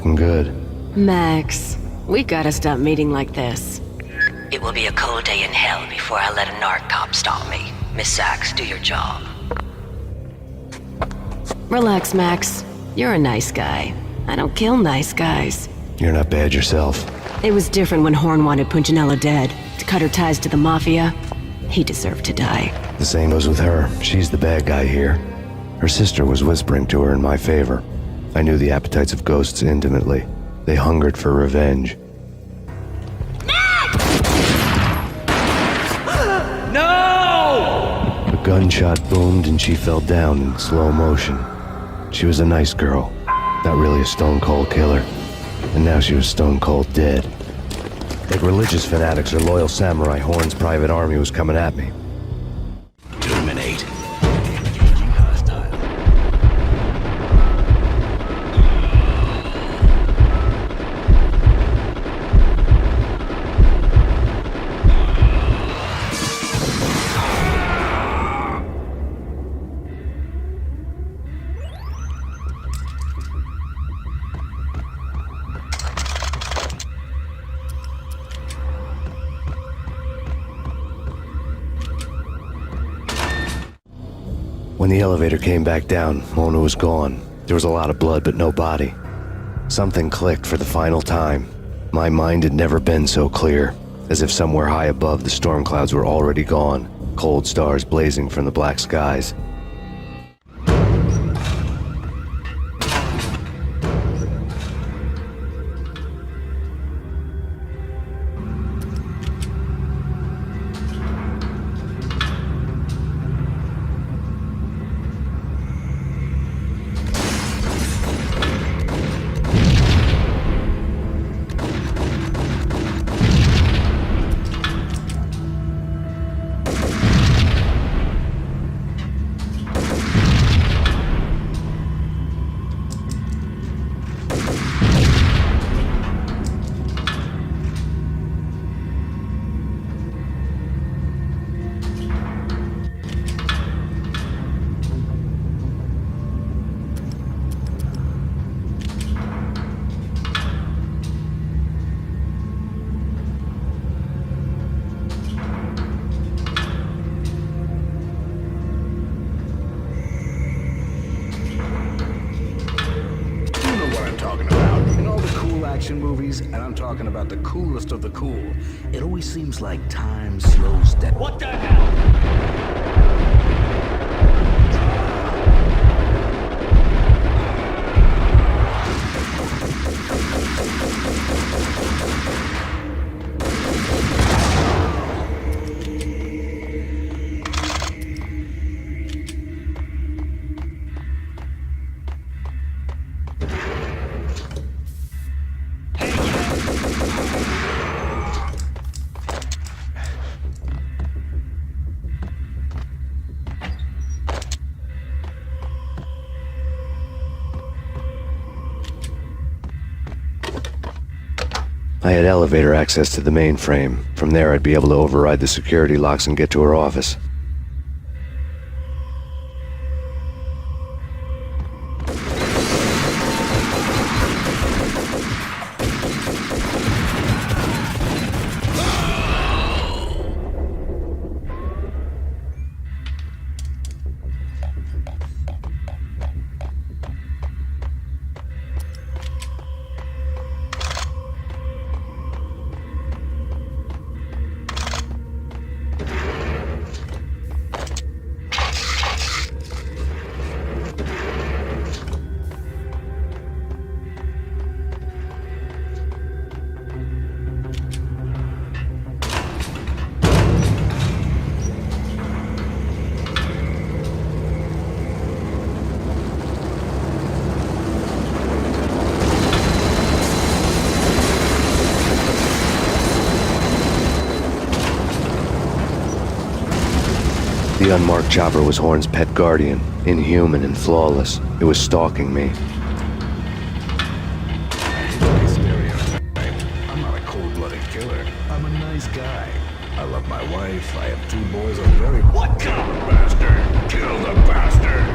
looking good. Max, we gotta stop meeting like this. It will be a cold day in hell before I let a narc cop stop me. Miss Sachs, do your job. Relax, Max. You're a nice guy. I don't kill nice guys. You're not bad yourself. It was different when Horn wanted Punchinella dead, to cut her ties to the Mafia. He deserved to die. The same goes with her. She's the bad guy here. Her sister was whispering to her in my favor. I knew the appetites of ghosts intimately. They hungered for revenge. No! A gunshot boomed and she fell down in slow motion. She was a nice girl, not really a stone-cold killer. And now she was stone-cold dead. Like religious fanatics or loyal samurai, Horn's private army was coming at me. Terminate. Engaging hostile. When the elevator came back down, Mona was gone. There was a lot of blood, but no body. Something clicked for the final time. My mind had never been so clear, as if somewhere high above the storm clouds were already gone, cold stars blazing from the black skies. Movies, and I'm talking about the coolest of the cool. It always seems like time slows down. What the hell? I had elevator access to the mainframe. From there, I'd be able to override the security locks and get to her office. The unmarked chopper was Horn's pet guardian, inhuman and flawless. It was stalking me. I'm not a cold-blooded killer. I'm a nice guy. I love my wife. I have 2 boys. I'm very... What? Kill the bastard! Kill the bastard!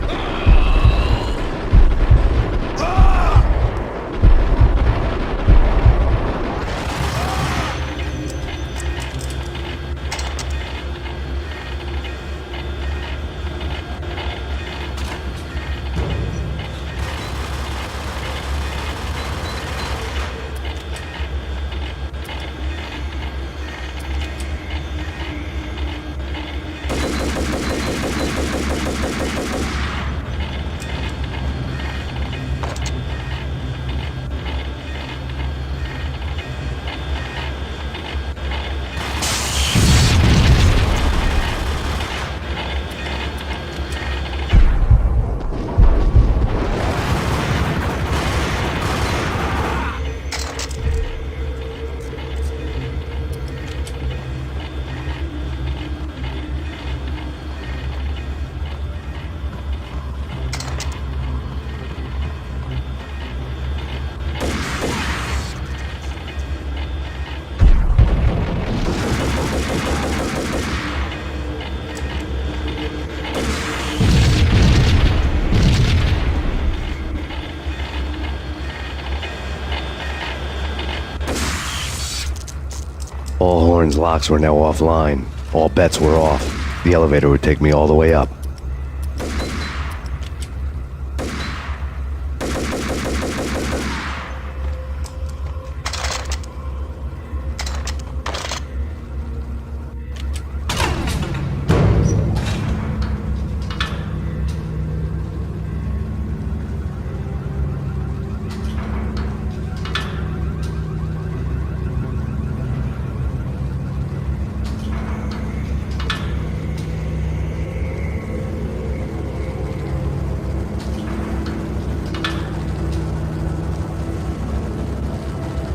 locks were now offline. All bets were off. The elevator would take me all the way up.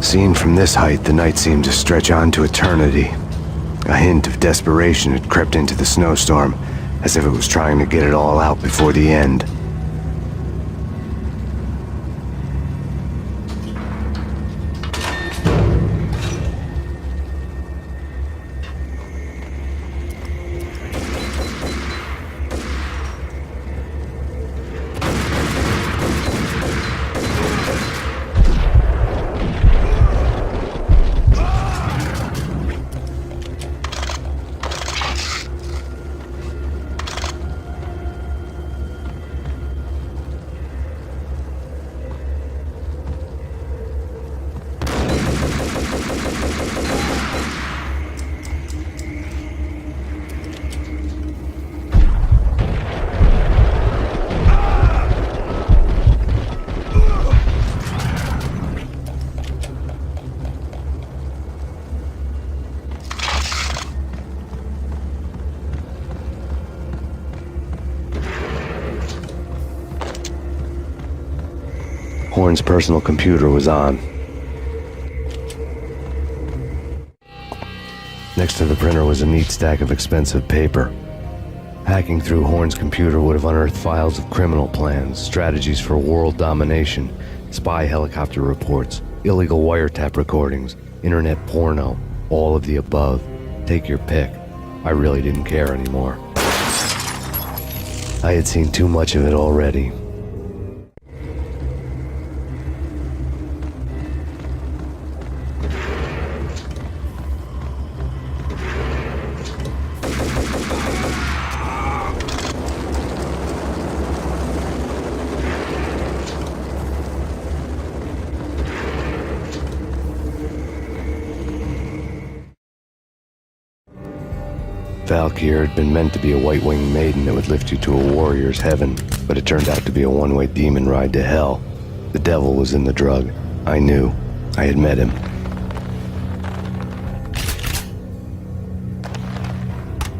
Seen from this height, the night seemed to stretch on to eternity. A hint of desperation had crept into the snowstorm, as if it was trying to get it all out before the end. Horn's personal computer was on. Next to the printer was a neat stack of expensive paper. Hacking through Horn's computer would have unearthed files of criminal plans, strategies for world domination, spy helicopter reports, illegal wiretap recordings, internet porno, all of the above. Take your pick. I really didn't care anymore. I had seen too much of it already. Valkyr had been meant to be a white-winged maiden that would lift you to a warrior's heaven, but it turned out to be a one-way demon ride to hell. The devil was in the drug. I knew. I had met him.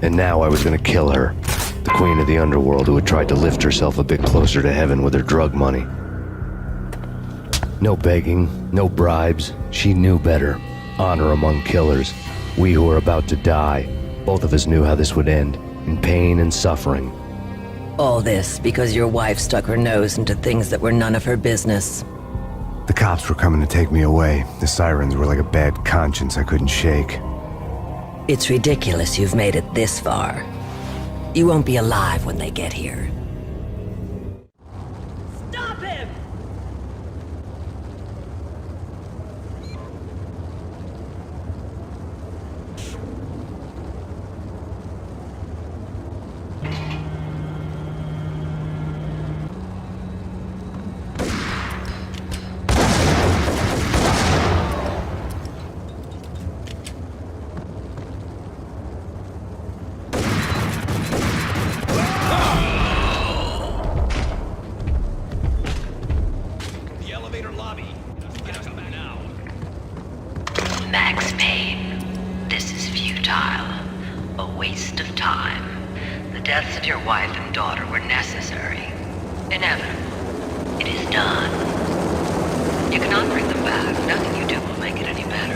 And now I was gonna kill her. The queen of the underworld who had tried to lift herself a bit closer to heaven with her drug money. No begging, no bribes. She knew better. Honor among killers. We who were about to die. Both of us knew how this would end, in pain and suffering. All this because your wife stuck her nose into things that were none of her business. The cops were coming to take me away. The sirens were like a bad conscience I couldn't shake. It's ridiculous you've made it this far. You won't be alive when they get here. Stop him! Max Payne, this is futile. A waste of time. The deaths of your wife and daughter were necessary. Inevitable. It is done. You cannot bring them back. Nothing you do will make it any better.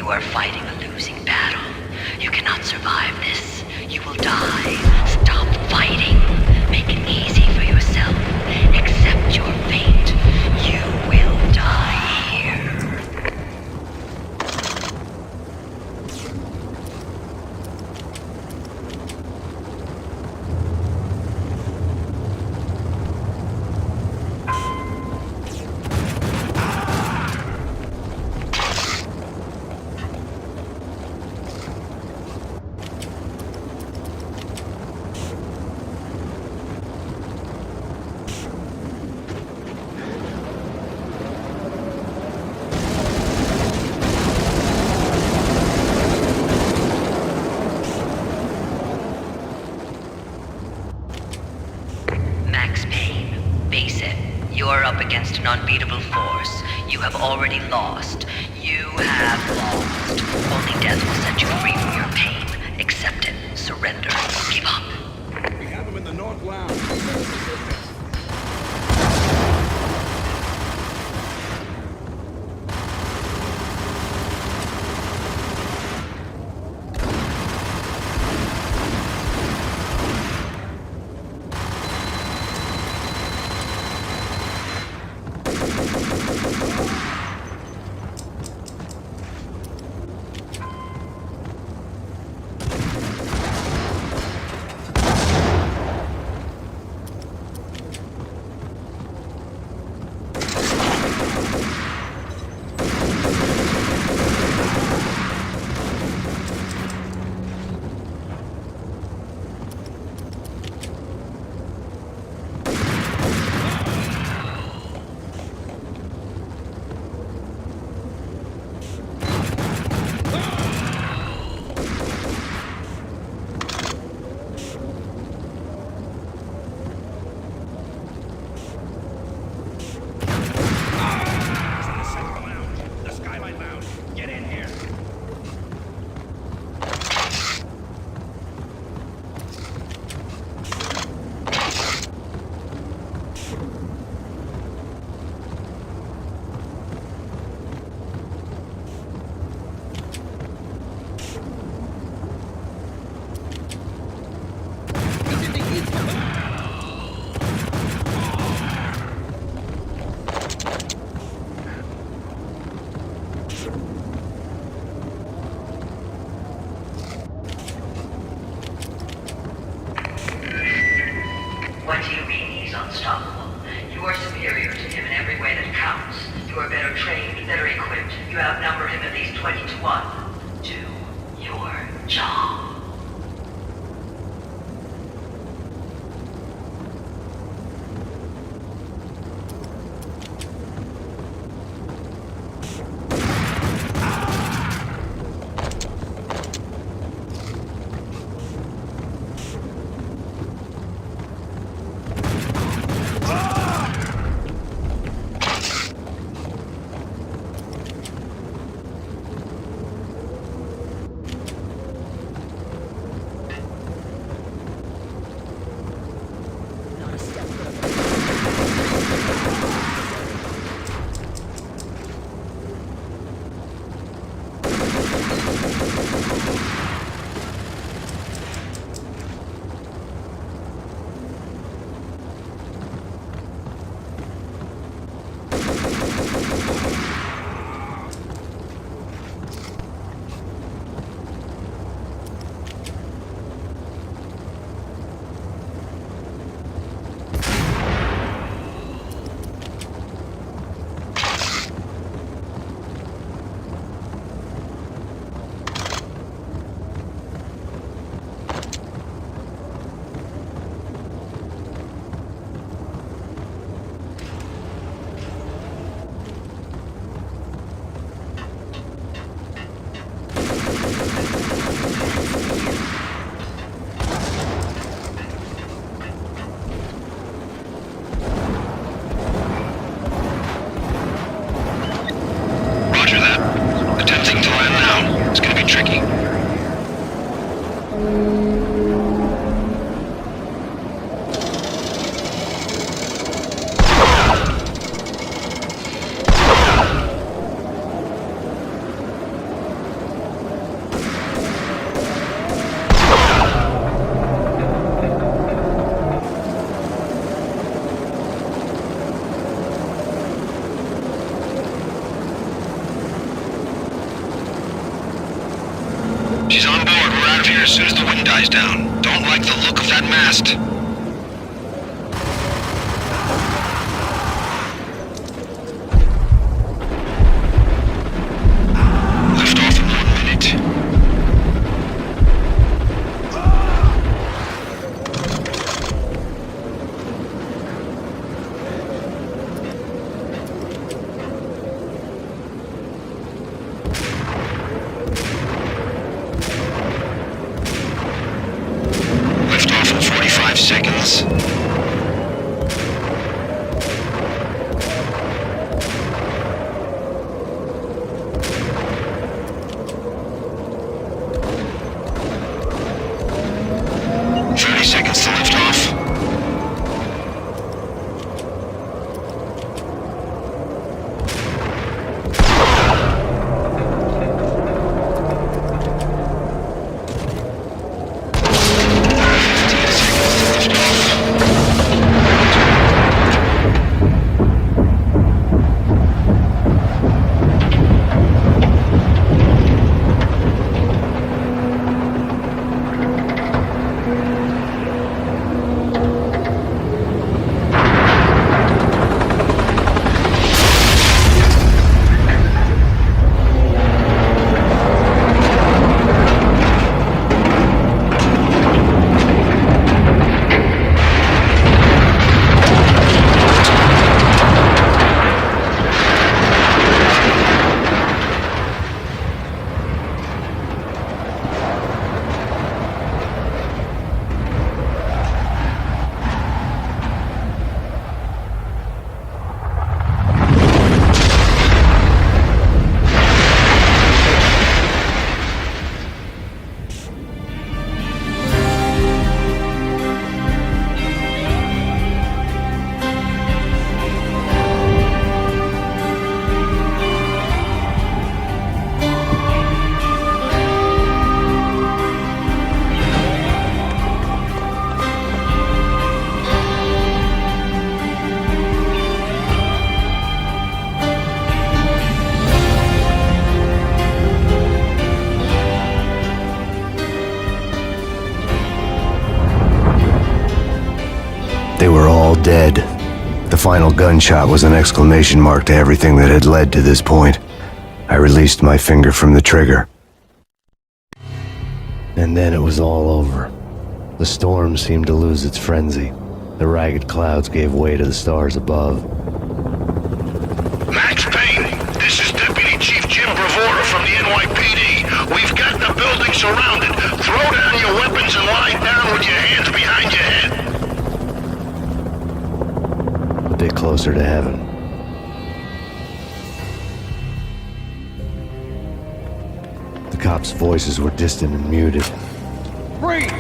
You are fighting a losing battle. You cannot survive this. You will die. Stop fighting. Make it easy for yourself. Accept your fate. You will die here. Max Payne, face it. You're up against an unbeatable force. You have already lost. You have lost. Only death will set you free from your pain. Accept it. Surrender. Give up. We have him in the North Lounge. What do you mean he's unstoppable? You are superior to him in every way that counts. You are better trained, better equipped. You outnumber him at least 20 to 1. Do your job. as soon as the wind dies down. Don't like the look of that mast. Lift off in 1 minute. Lift off in 45 seconds. 30 seconds to lift off. They were all dead. The final gunshot was an exclamation mark to everything that had led to this point. I released my finger from the trigger. And then it was all over. The storm seemed to lose its frenzy. The ragged clouds gave way to the stars above. Max Payne, this is Deputy Chief Jim Bravura from the NYPD. We've got the building surrounded. Throw down your weapons and lie down with your hands behind your head. A bit closer to heaven. The cops' voices were distant and muted. Freeze!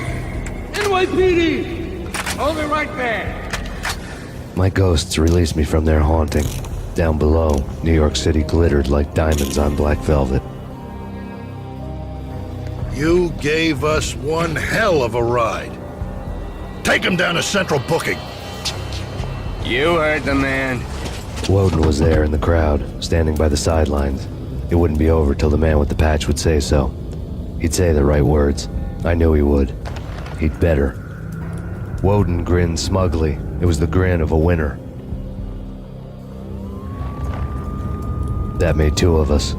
NYPD! Hold it right there! My ghosts released me from their haunting. Down below, New York City glittered like diamonds on black velvet. You gave us one hell of a ride. Take him down to Central Booking. You heard the man. Woden was there in the crowd, standing by the sidelines. It wouldn't be over till the man with the patch would say so. He'd say the right words. I knew he would. He'd better. Woden grinned smugly. It was the grin of a winner. That made two of us.